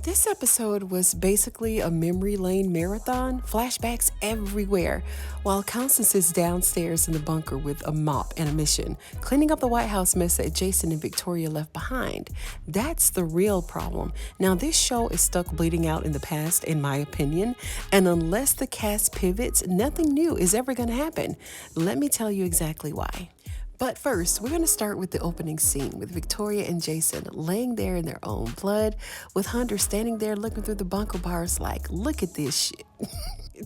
This episode was basically a memory lane marathon, flashbacks everywhere, while Constance is downstairs in the bunker with a mop and a mission, cleaning up the White House mess that Jason and Victoria left behind. That's the real problem. Now, this show is stuck bleeding out in the past, in my opinion, and unless the cast pivots, nothing new is ever going to happen. Let me tell you exactly why. But first, we're going to start with the opening scene with Victoria and Jason laying there in their own blood, with Hunter standing there looking through the bunker bars like, look at this shit.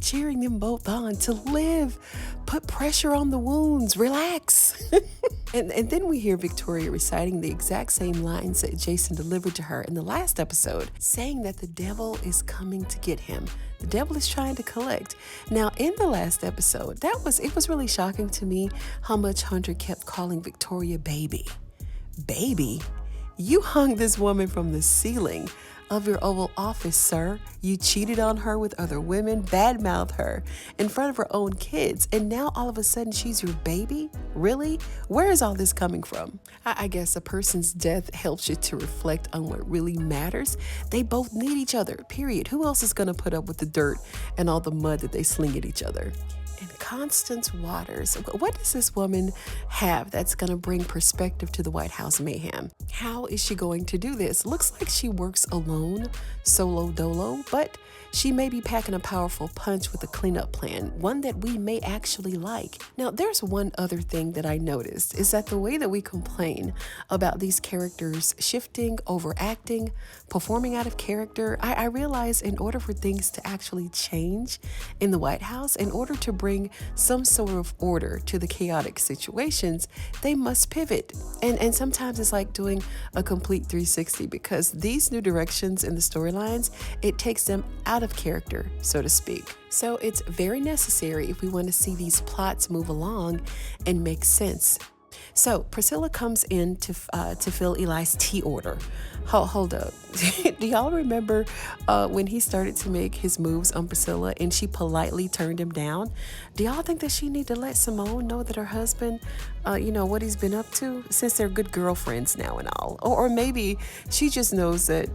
Cheering them both on to live. Put pressure on the wounds. Relax. and then we hear Victoria reciting the exact same lines that Jason delivered to her in the last episode, saying that the devil is coming to get him. The devil is trying to collect. Now, in the last episode, it was really shocking to me how much Hunter kept calling Victoria baby. Baby? You hung this woman from the ceiling of your Oval Office, sir. You cheated on her with other women, badmouthed her in front of her own kids, and now all of a sudden she's your baby? Really? Where is all this coming from? I guess a person's death helps you to reflect on what really matters. They both need each other, period. Who else is going to put up with the dirt and all the mud that they sling at each other? And Constance Waters, what does this woman have that's going to bring perspective to the White House mayhem? How is she going to do this? Looks like she works alone, solo dolo, but she may be packing a powerful punch with a cleanup plan, one that we may actually like. Now, there's one other thing that I noticed, is that the way that we complain about these characters shifting, overacting, performing out of character, I realize in order for things to actually change in the White House, in order to bring some sort of order to the chaotic situations, they must pivot. And sometimes it's like doing a complete 360, because these new directions in the storylines, it takes them out of character, so to speak. So it's very necessary if we want to see these plots move along and make sense. So Priscilla comes in to fill Eli's tea order. Hold up. Do y'all remember when he started to make his moves on Priscilla and she politely turned him down? Do y'all think that she need to let Simone know that her husband, what he's been up to, since they're good girlfriends now and all? Or maybe she just knows that,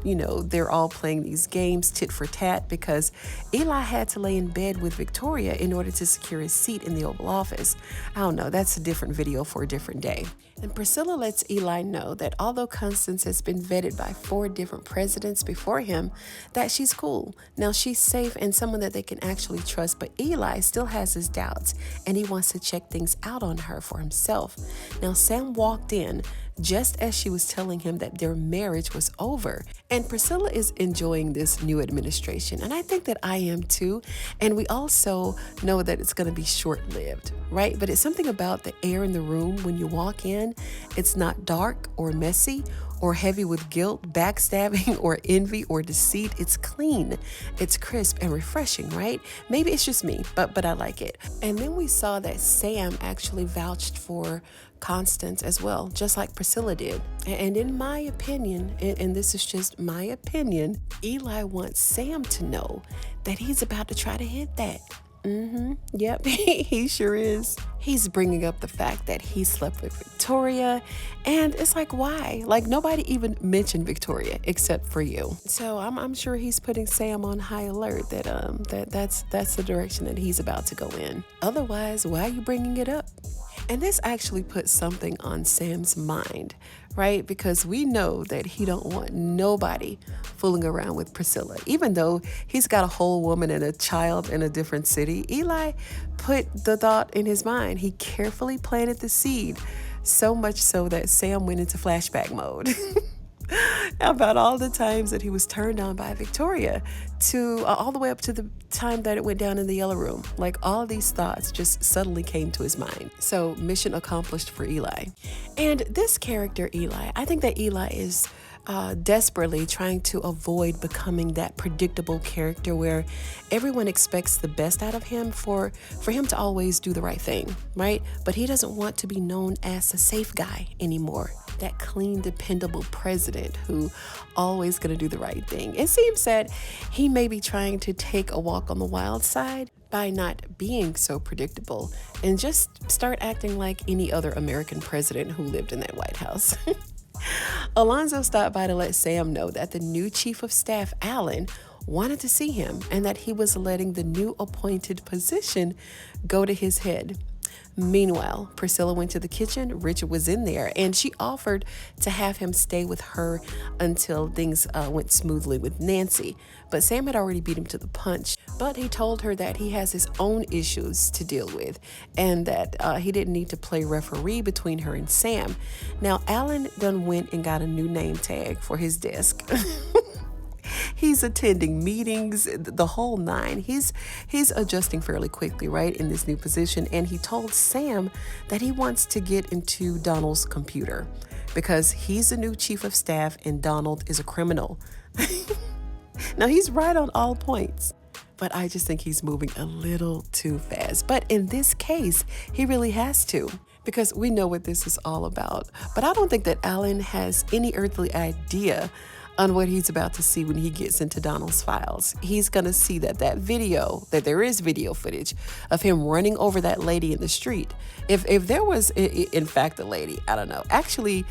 they're all playing these games tit for tat because Eli had to lay in bed with Victoria in order to secure his seat in the Oval Office. I don't know. That's a different video for a different day. And Priscilla lets Eli know that although Constance has been vetted by 4 different presidents before him, that she's cool. Now she's safe and someone that they can actually trust, but Eli still has his doubts and he wants to check things out on her for himself. Now Sam walked in just as she was telling him that their marriage was over. And Priscilla is enjoying this new administration, and I think that I am too. And we also know that it's going to be short-lived, right? But it's something about the air in the room when you walk in. It's not dark or messy or heavy with guilt, backstabbing, or envy, or deceit. It's clean, it's crisp and refreshing, right? Maybe it's just me, but I like it. And then we saw that Sam actually vouched for Constance as well, just like Priscilla did. And in my opinion, and this is just my opinion, Eli wants Sam to know that he's about to try to hit that. Yep, he sure is. He's bringing up the fact that he slept with Victoria, and it's like, why? Like, nobody even mentioned Victoria except for you. So I'm sure he's putting Sam on high alert that that's the direction that he's about to go in. Otherwise, why are you bringing it up? And this actually puts something on Sam's mind, right? Because we know that he don't want nobody fooling around with Priscilla. Even though he's got a whole woman and a child in a different city, Eli put the thought in his mind. He carefully planted the seed, so much so that Sam went into flashback mode. About all the times that he was turned on by Victoria, to all the way up to the time that it went down in the yellow room. Like, all of these thoughts just suddenly came to his mind. So mission accomplished for Eli. And this character, Eli, I think that Eli is desperately trying to avoid becoming that predictable character where everyone expects the best out of him for him to always do the right thing, right? But he doesn't want to be known as the safe guy anymore. That clean, dependable president who always gonna do the right thing. It seems that he may be trying to take a walk on the wild side by not being so predictable and just start acting like any other American president who lived in that White House. Alonzo stopped by to let Sam know that the new chief of staff, Allen, wanted to see him and that he was letting the new appointed position go to his head. Meanwhile, Priscilla went to the kitchen. Richard was in there, and she offered to have him stay with her until things went smoothly with Nancy. But Sam had already beat him to the punch. But he told her that he has his own issues to deal with and that he didn't need to play referee between her and Sam. Now, Allen done went and got a new name tag for his desk. He's attending meetings, the whole nine. He's adjusting fairly quickly, right, in this new position. And he told Sam that he wants to get into Donald's computer because he's the new chief of staff and Donald is a criminal. Now, he's right on all points, but I just think he's moving a little too fast. But in this case, he really has to, because we know what this is all about. But I don't think that Allen has any earthly idea on what he's about to see when he gets into Donald's files. He's gonna see that there is video footage of him running over that lady in the street. If there was, in fact, a lady, I don't know. Actually,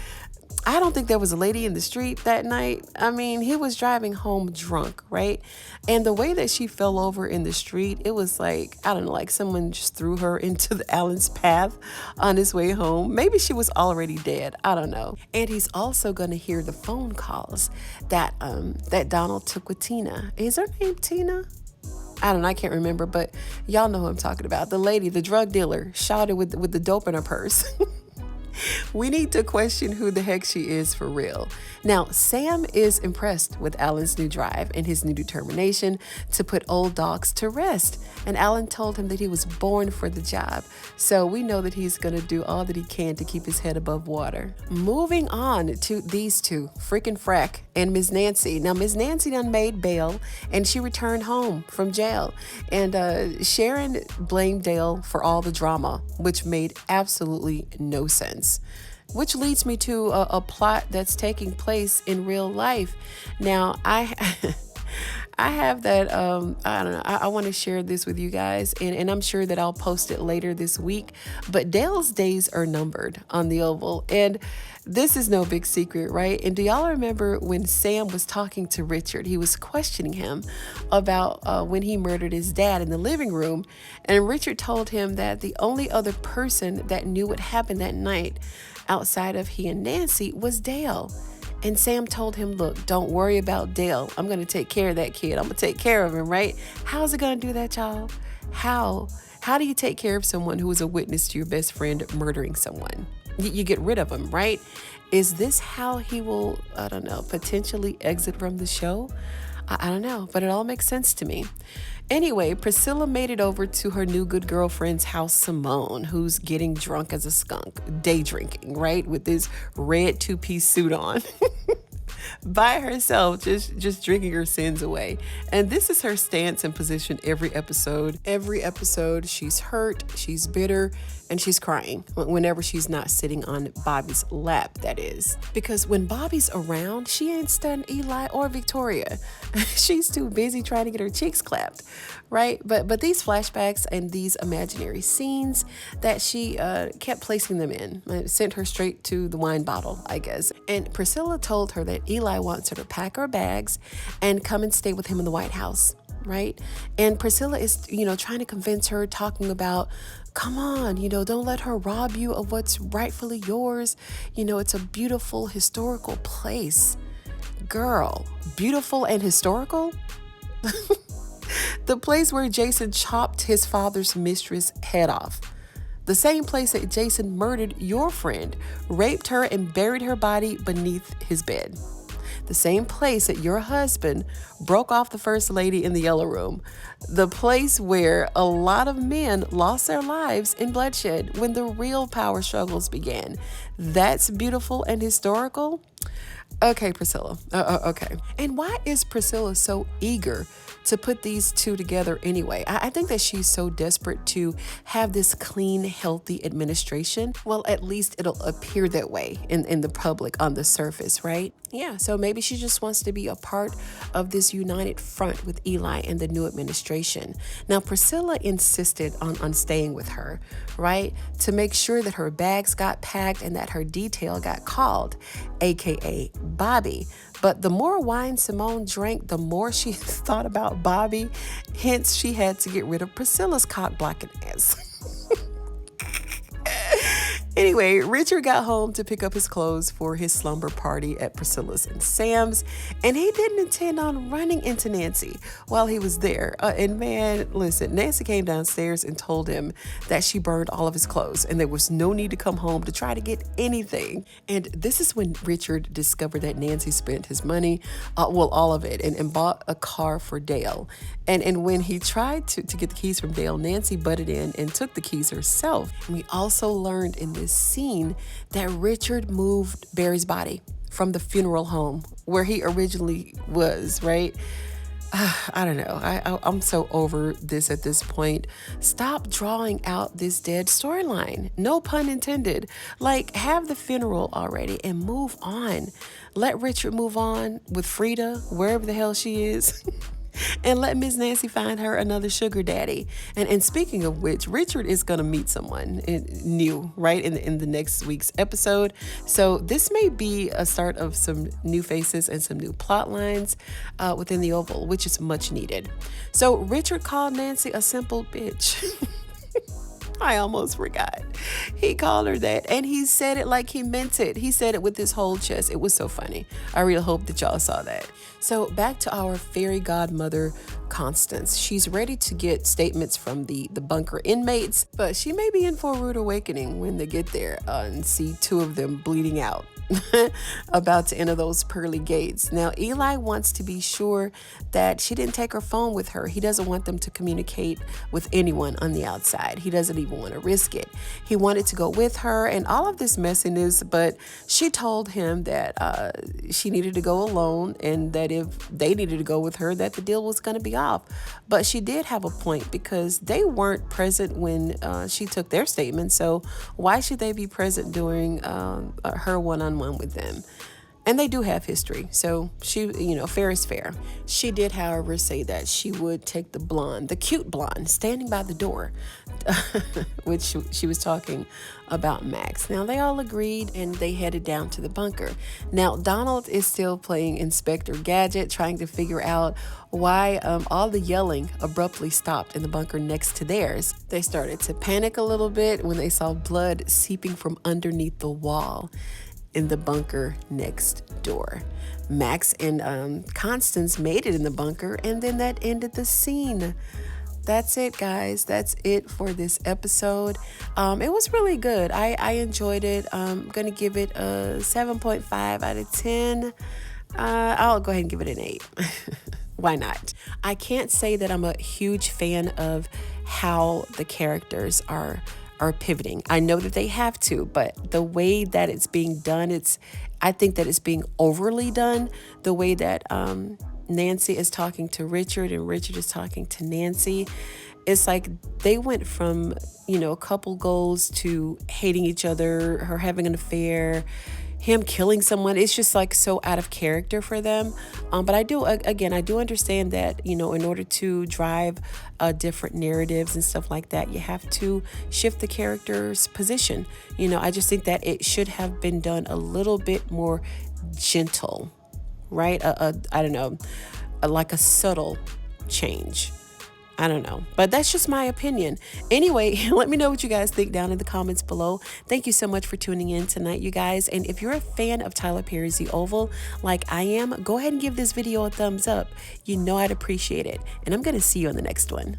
I don't think there was a lady in the street that night. I mean, he was driving home drunk, right? And the way that she fell over in the street, it was like, I don't know, like someone just threw her into Allen's path on his way home. Maybe she was already dead. I don't know. And he's also going to hear the phone calls that Donald took with Tina. Is her name Tina? I don't know, I can't remember, but y'all know who I'm talking about. The lady, the drug dealer, shot her with the dope in her purse. We need to question who the heck she is for real. Now, Sam is impressed with Allen's new drive and his new determination to put old dogs to rest. And Allen told him that he was born for the job. So we know that he's going to do all that he can to keep his head above water. Moving on to these two, freaking Frack and Miss Nancy. Now, Miss Nancy done made bail and she returned home from jail. And Sharon blamed Dale for all the drama, which made absolutely no sense. Which leads me to a plot that's taking place in real life. Now, I have that, I don't know, I want to share this with you guys, and I'm sure that I'll post it later this week, but Dale's days are numbered on the Oval, and this is no big secret, right? And do y'all remember when Sam was talking to Richard? He was questioning him about when he murdered his dad in the living room, and Richard told him that the only other person that knew what happened that night outside of he and Nancy was Dale. And Sam told him, look, don't worry about Dale. I'm going to take care of that kid. I'm going to take care of him, right? How's it going to do that, y'all? How do you take care of someone who is a witness to your best friend murdering someone? You get rid of him, right? Is this how he will, I don't know, potentially exit from the show? I don't know, but it all makes sense to me. Anyway, Priscilla made it over to her new good girlfriend's house, Simone, who's getting drunk as a skunk, day drinking, right? With this red two-piece suit on. By herself, just drinking her sins away. And this is her stance and position every episode. Every episode, she's hurt, she's bitter, and she's crying whenever she's not sitting on Bobby's lap, that is. Because when Bobby's around, she ain't stunned Eli or Victoria. She's too busy trying to get her cheeks clapped, right? But these flashbacks and these imaginary scenes that she kept placing them in sent her straight to the wine bottle, I guess. And Priscilla told her that Eli wants her to pack her bags and come and stay with him in the White House, right? And Priscilla is, trying to convince her, talking about, come on, don't let her rob you of what's rightfully yours. It's a beautiful historical place. Girl, beautiful and historical? The place where Jason chopped his father's mistress head off. The same place that Jason murdered your friend, raped her and buried her body beneath his bed. The same place that your husband broke off the first lady in the yellow room. The place where a lot of men lost their lives in bloodshed when the real power struggles began. That's beautiful and historical? Okay, Priscilla. Okay. And why is Priscilla so eager to put these two together anyway? I think that she's so desperate to have this clean, healthy administration. Well, at least it'll appear that way in the public on the surface, right? Yeah, so maybe she just wants to be a part of this united front with Eli and the new administration. Now, Priscilla insisted on staying with her, right? To make sure that her bags got packed and that her detail got called, aka Bobby. But the more wine Simone drank, the more she thought about Bobby. Hence, she had to get rid of Priscilla's cock blocking ass. Anyway, Richard got home to pick up his clothes for his slumber party at Priscilla's and Sam's, and he didn't intend on running into Nancy while he was there. And man, listen, Nancy came downstairs and told him that she burned all of his clothes and there was no need to come home to try to get anything. And this is when Richard discovered that Nancy spent his money, well, all of it, and bought a car for Dale. And when he tried to get the keys from Dale, Nancy butted in and took the keys herself. And we also learned in this scene that Richard moved Barry's body from the funeral home where he originally was, right? I don't know. I'm so over this at this point. Stop drawing out this dead storyline. No pun intended. Like, have the funeral already and move on. Let Richard move on with Frida, wherever the hell she is. And let Miss Nancy find her another sugar daddy. And speaking of which, Richard is going to meet someone new, right, in the next week's episode. So this may be a start of some new faces and some new plot lines within the Oval, which is much needed. So Richard called Nancy a simple bitch. I almost forgot. He called her that, and he said it like he meant it. He said it with his whole chest. It was so funny. I really hope that y'all saw that. So back to our fairy godmother, Constance. She's ready to get statements from the bunker inmates, but she may be in for a rude awakening when they get there and see two of them bleeding out. About to enter those pearly gates. Now, Eli wants to be sure that she didn't take her phone with her. He doesn't want them to communicate with anyone on the outside. He doesn't even want to risk it. He wanted to go with her and all of this messiness, but she told him that she needed to go alone and that if they needed to go with her, that the deal was going to be off. But she did have a point because they weren't present when she took their statement. So why should they be present during her one-on-one with them? And they do have history, so she, fair is fair. She did, however, say that she would take the cute blonde standing by the door, which she was talking about Max. Now, they all agreed, and they headed down to the bunker. Now, Donald is still playing Inspector Gadget, trying to figure out why all the yelling abruptly stopped in the bunker next to theirs. They started to panic a little bit when they saw blood seeping from underneath the wall in the bunker next door. Max and Constance made it in the bunker, and then that ended the scene. That's it, guys. That's it for this episode. It was really good. I enjoyed it. I'm gonna give it a 7.5 out of 10. I'll go ahead and give it an 8. Why not? I can't say that I'm a huge fan of how the characters are pivoting. I know that they have to, but the way that it's being done, I think that it's being overly done. The way that Nancy is talking to Richard and Richard is talking to Nancy, it's like they went from, couple goals to hating each other, her having an affair, him killing someone. It's just like so out of character for them. But I do understand that, in order to drive different narratives and stuff like that, you have to shift the character's position. I just think that it should have been done a little bit more gentle, right? I don't know, like a subtle change. I don't know, but that's just my opinion. Anyway, let me know what you guys think down in the comments below. Thank you so much for tuning in tonight, you guys. And if you're a fan of Tyler Perry's The Oval, like I am, go ahead and give this video a thumbs up. I'd appreciate it. And I'm going to see you on the next one.